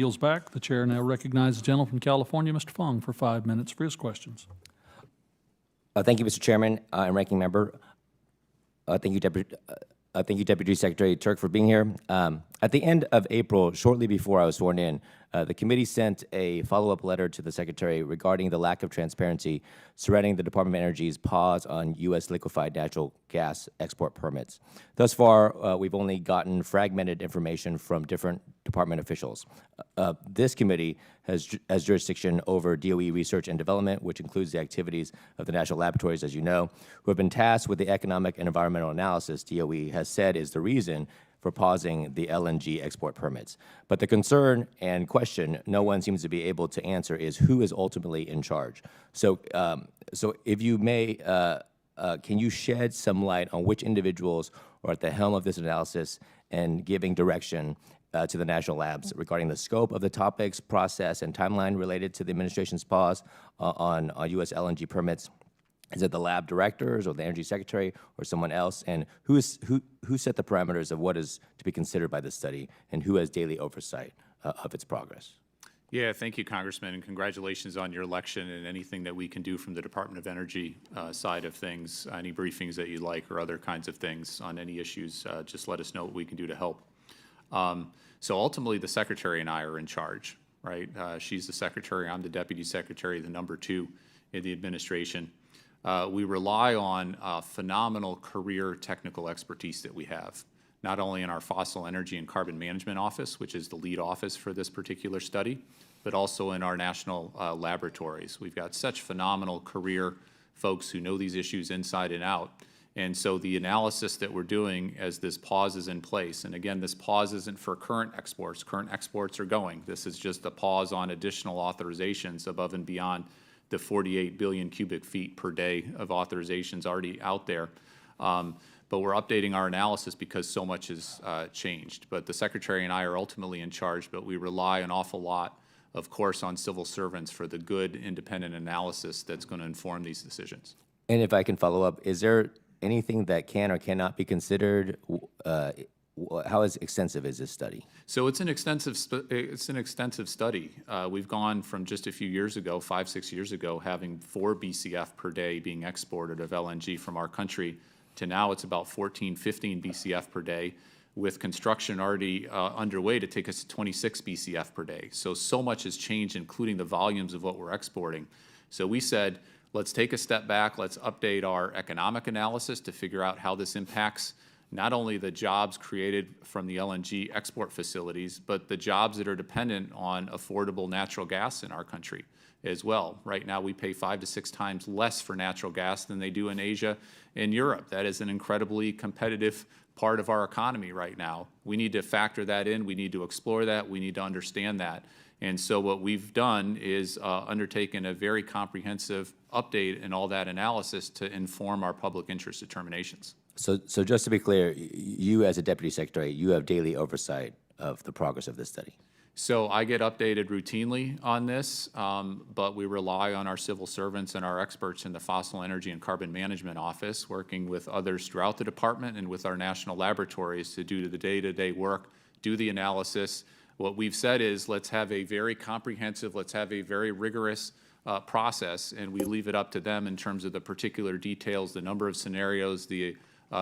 Yields back. The chair now recognizes the gentleman from California, Mr. Fong, for 5 minutes for his questions. Thank you, Mr. Chairman and Ranking Member. Thank you, Deputy Secretary Turk, for being here. At the end of April, shortly before I was sworn in, the committee sent a follow-up letter to the Secretary regarding the lack of transparency surrounding the Department of Energy's pause on U.S. liquefied natural gas export permits. Thus far, we've only gotten fragmented information from different department officials. This committee has jurisdiction over DOE research and development, which includes the activities of the national laboratories, as you know, who have been tasked with the economic and environmental analysis DOE has said is the reason for pausing the LNG export permits. But the concern and question no one seems to be able to answer is who is ultimately in charge. So if you may, can you shed some light on which individuals are at the helm of this analysis and giving direction to the national labs regarding the scope of the topics, process, and timeline related to the administration's pause on U.S. LNG permits? Is it the lab directors or the energy secretary or someone else? And who set the parameters of what is to be considered by this study, and who has daily oversight of its progress? Yeah, thank you, Congressman, and congratulations on your election and anything that we can do from the Department of Energy side of things, any briefings that you like or other kinds of things on any issues, just let us know what we can do to help. So ultimately, the Secretary and I are in charge, right? She's the Secretary, I'm the Deputy Secretary, the number 2 in the administration. We rely on phenomenal career technical expertise that we have, not only in our Fossil Energy and Carbon Management Office, which is the lead office for this particular study, but also in our national laboratories. We've got such phenomenal career folks who know these issues inside and out. And so the analysis that we're doing as this pause is in place, and again, this pause isn't for current exports. Current exports are going. This is just a pause on additional authorizations above and beyond the 48 billion cubic feet per day of authorizations already out there. But we're updating our analysis because so much has changed. But the Secretary and I are ultimately in charge, but we rely an awful lot, of course, on civil servants for the good, independent analysis that's going to inform these decisions. And if I can follow up, is there anything that can or cannot be considered? How extensive is this study? So it's an extensive study. We've gone from just a few years ago, 5-6 years ago, having 4 BCF per day being exported of LNG from our country, to now it's about 14-15 BCF per day, with construction already underway to take us to 26 BCF per day. So much has changed, including the volumes of what we're exporting. So we said, let's take a step back, let's update our economic analysis to figure out how this impacts not only the jobs created from the LNG export facilities, but the jobs that are dependent on affordable natural gas in our country as well. Right now, we pay 5 to 6 times less for natural gas than they do in Asia and Europe. That is an incredibly competitive part of our economy right now. We need to factor that in. We need to explore that. We need to understand that. And so what we've done is undertaken a very comprehensive update in all that analysis to inform our public interest determinations. So just to be clear, you as a Deputy Secretary, you have daily oversight of the progress of this study. So I get updated routinely on this, but we rely on our civil servants and our experts in the Fossil Energy and Carbon Management Office, working with others throughout the department and with our national laboratories to do the day-to-day work, do the analysis. What we've said is let's have a very comprehensive, let's have a very rigorous process, and we leave it up to them in terms of the particular details, the number of scenarios, the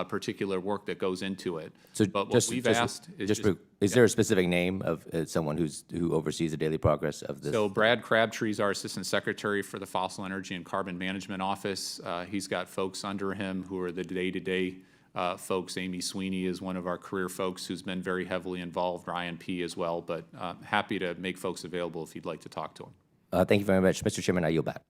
particular work that goes into it. So but what we've asked is is there a specific name of someone who oversees the daily progress of this? So Brad Crabtree is our Assistant Secretary for the Fossil Energy and Carbon Management Office. He's got folks under him who are the day-to-day folks. Amy Sweeney is one of our career folks who's been very heavily involved, Ryan P. as well, but happy to make folks available if you'd like to talk to them. Thank you very much. Mr. Chairman, I yield back.